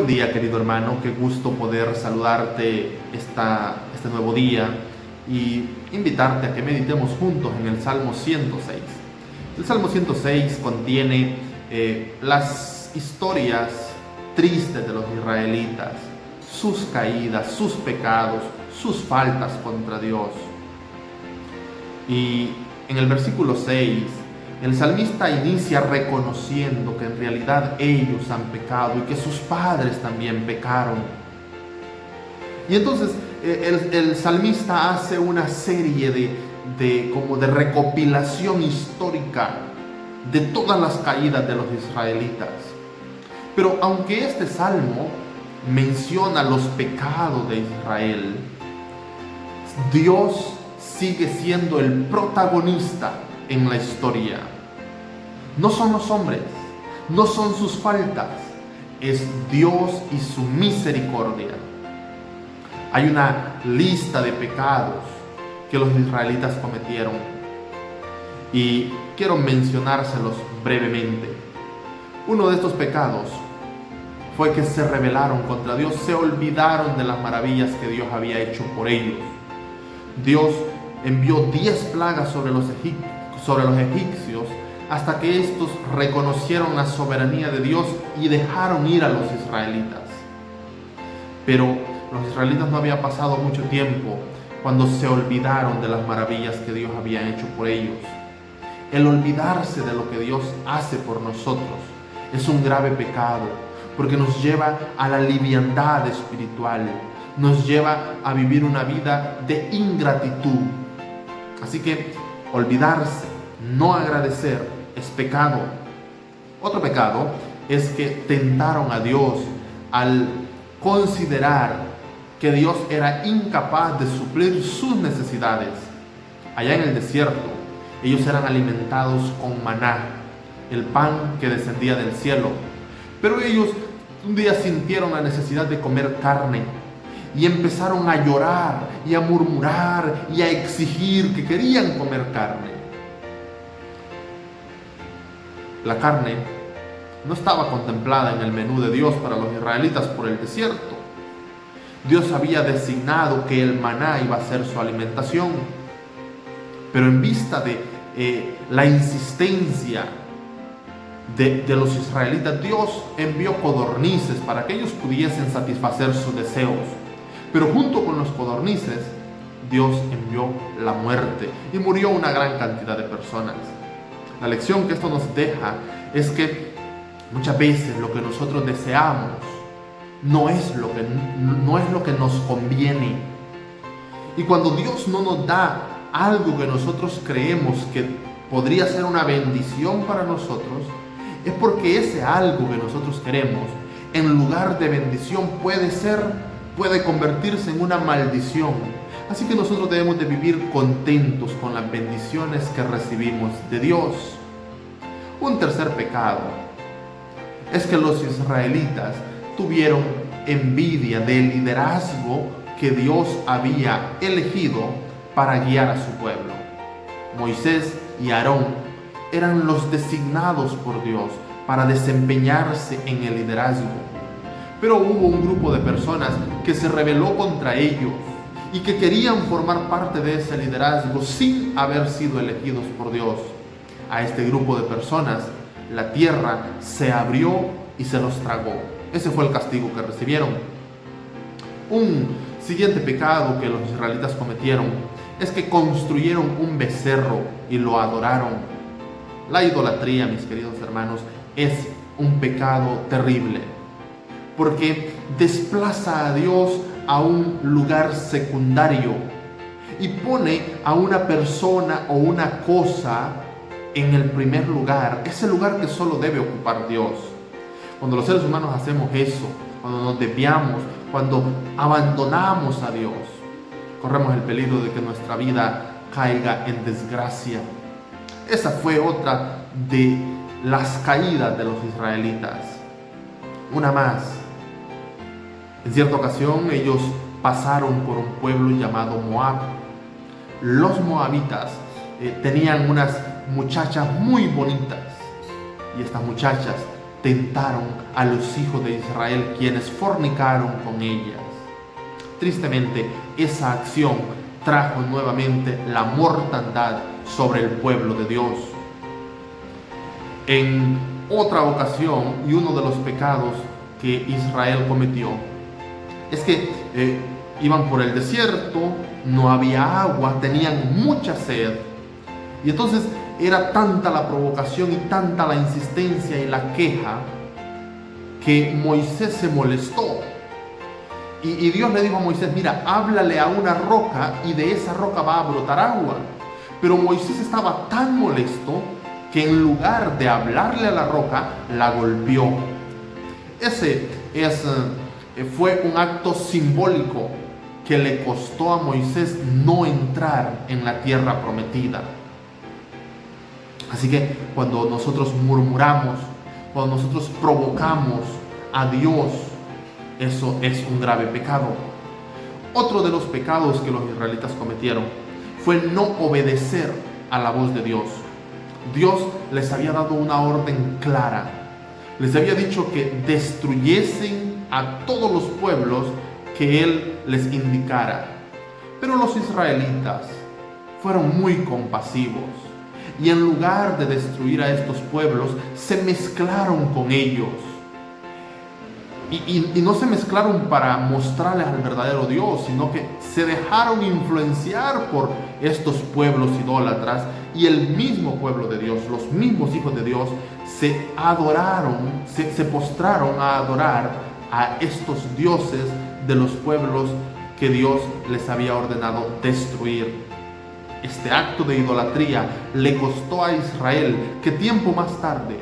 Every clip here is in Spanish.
Buen día, querido hermano, qué gusto poder saludarte este nuevo día y invitarte a que meditemos juntos en el Salmo 106. El Salmo 106 contiene las historias tristes de los israelitas, sus caídas, sus pecados, sus faltas contra Dios. Y en el versículo 6, el salmista inicia reconociendo que en realidad ellos han pecado y que sus padres también pecaron. Y entonces el salmista hace una serie de recopilación histórica de todas las caídas de los israelitas. Pero aunque este salmo menciona los pecados de Israel, Dios sigue siendo el protagonista en la historia. No son los hombres, no son sus faltas, es Dios y su misericordia. Hay una lista de pecados que los israelitas cometieron y quiero mencionárselos brevemente. Uno de estos pecados fue que se rebelaron contra Dios, se olvidaron de las maravillas que Dios había hecho por ellos. Dios envió 10 plagas sobre los egipcios hasta que estos reconocieron la soberanía de Dios y dejaron ir a los israelitas. Pero los israelitas no había pasado mucho tiempo cuando se olvidaron de las maravillas que Dios había hecho por ellos. El olvidarse de lo que Dios hace por nosotros es un grave pecado, porque nos lleva a la liviandad espiritual, nos lleva a vivir una vida de ingratitud. Así que olvidarse, no agradecer, es pecado. Otro pecado es que tentaron a Dios al considerar que Dios era incapaz de suplir sus necesidades. Allá en el desierto, ellos eran alimentados con maná, el pan que descendía del cielo. Pero ellos un día sintieron la necesidad de comer carne y empezaron a llorar y a murmurar y a exigir que querían comer carne. La carne no estaba contemplada en el menú de Dios para los israelitas por el desierto. Dios había designado que el maná iba a ser su alimentación. Pero en vista de la insistencia de los israelitas, Dios envió codornices para que ellos pudiesen satisfacer sus deseos. Pero junto con los codornices, Dios envió la muerte y murió una gran cantidad de personas. La lección que esto nos deja es que muchas veces lo que nosotros deseamos no es lo que nos conviene. Y cuando Dios no nos da algo que nosotros creemos que podría ser una bendición para nosotros, es porque ese algo que nosotros queremos, en lugar de bendición, puede convertirse en una maldición. Así que nosotros debemos de vivir contentos con las bendiciones que recibimos de Dios. Un tercer pecado es que los israelitas tuvieron envidia del liderazgo que Dios había elegido para guiar a su pueblo. Moisés y Aarón eran los designados por Dios para desempeñarse en el liderazgo. Pero hubo un grupo de personas que se rebeló contra ellos y que querían formar parte de ese liderazgo sin haber sido elegidos por Dios. A este grupo de personas, la tierra se abrió y se los tragó. Ese fue el castigo que recibieron. Un siguiente pecado que los israelitas cometieron es que construyeron un becerro y lo adoraron. La idolatría, mis queridos hermanos, es un pecado terrible, porque desplaza a Dios a un lugar secundario y pone a una persona o una cosa en el primer lugar, ese lugar que solo debe ocupar Dios. Cuando los seres humanos hacemos eso, cuando nos desviamos, cuando abandonamos a Dios, corremos el peligro de que nuestra vida caiga en desgracia. Esa fue otra de las caídas de los israelitas. Una más. En cierta ocasión ellos pasaron por un pueblo llamado Moab. Los moabitas tenían unas muchachas muy bonitas y estas muchachas tentaron a los hijos de Israel, quienes fornicaron con ellas. Tristemente, esa acción trajo nuevamente la mortandad sobre el pueblo de Dios. En otra ocasión, y uno de los pecados que Israel cometió, es que iban por el desierto, no había agua, tenían mucha sed, y entonces era tanta la provocación y tanta la insistencia y la queja que Moisés se molestó. Y Dios le dijo a Moisés: mira, háblale a una roca y de esa roca va a brotar agua. Pero Moisés estaba tan molesto que en lugar de hablarle a la roca, la golpeó. Ese fue un acto simbólico que le costó a Moisés no entrar en la tierra prometida. Así que cuando nosotros murmuramos, cuando nosotros provocamos a Dios, eso es un grave pecado. Otro de los pecados que los israelitas cometieron fue no obedecer a la voz de Dios. Dios les había dado una orden clara. Les había dicho que destruyesen a todos los pueblos que Él les indicara. Pero los israelitas fueron muy compasivos y en lugar de destruir a estos pueblos, se mezclaron con ellos. Y no se mezclaron para mostrarles al verdadero Dios, sino que se dejaron influenciar por estos pueblos idólatras, y el mismo pueblo de Dios, los mismos hijos de Dios, se postraron a adorar a estos dioses de los pueblos que Dios les había ordenado destruir. Este acto de idolatría le costó a Israel que tiempo más tarde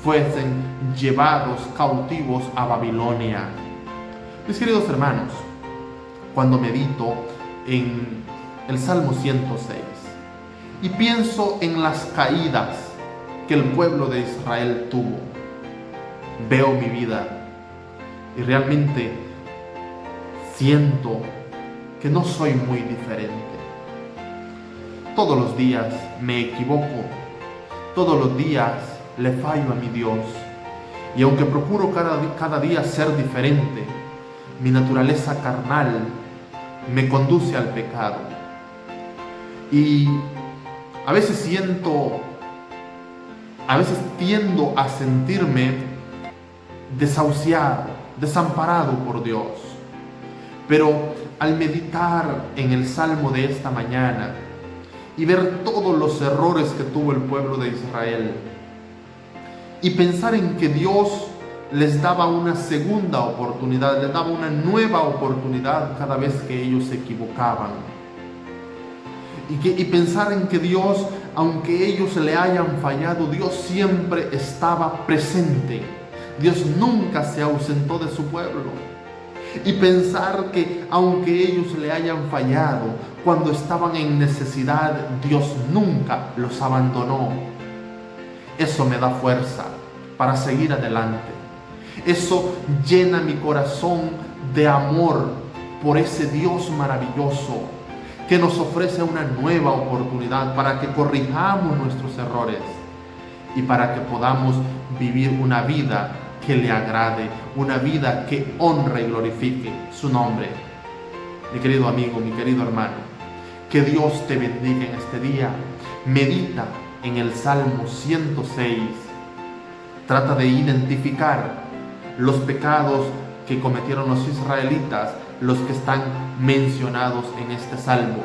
fuesen llevados cautivos a Babilonia. Mis queridos hermanos, cuando medito en el Salmo 106 y pienso en las caídas que el pueblo de Israel tuvo, veo mi vida y realmente siento que no soy muy diferente. Todos los días me equivoco, todos los días le fallo a mi Dios, y aunque procuro cada día ser diferente, mi naturaleza carnal me conduce al pecado. Y a veces tiendo a sentirme desahuciado, desamparado por Dios. Pero al meditar en el Salmo de esta mañana y ver todos los errores que tuvo el pueblo de Israel, y pensar en que Dios les daba una segunda oportunidad, les daba una nueva oportunidad cada vez que ellos se equivocaban. Y pensar en que Dios, aunque ellos le hayan fallado, Dios siempre estaba presente. Dios nunca se ausentó de su pueblo. Y pensar que aunque ellos le hayan fallado, cuando estaban en necesidad, Dios nunca los abandonó. Eso me da fuerza para seguir adelante. Eso llena mi corazón de amor por ese Dios maravilloso que nos ofrece una nueva oportunidad para que corrijamos nuestros errores y para que podamos vivir una vida que le agrade, una vida que honre y glorifique su nombre. Mi querido amigo, mi querido hermano, que Dios te bendiga en este día. Medita en el Salmo 106. Trata de identificar los pecados que cometieron los israelitas, los que están mencionados en este salmo.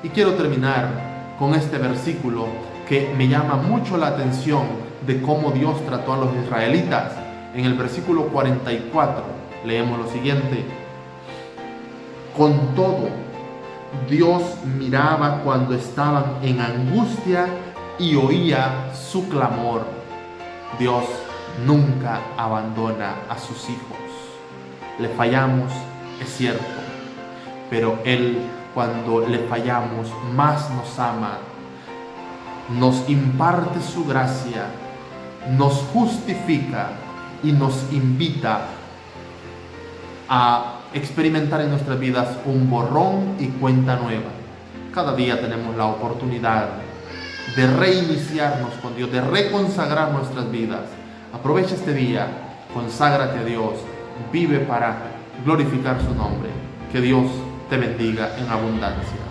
Y quiero terminar con este versículo que me llama mucho la atención de cómo Dios trató a los israelitas. En el versículo 44 leemos lo siguiente: con todo, Dios miraba cuando estaban en angustia y oía su clamor. Dios nunca abandona a sus hijos. Le fallamos, es cierto, pero Él, cuando le fallamos, más nos ama, nos imparte su gracia, nos justifica y nos invita a experimentar en nuestras vidas un borrón y cuenta nueva. Cada día tenemos la oportunidad de reiniciarnos con Dios, de reconsagrar nuestras vidas Aprovecha este día, conságrate a Dios, vive para glorificar su nombre. Que Dios te bendiga en abundancia.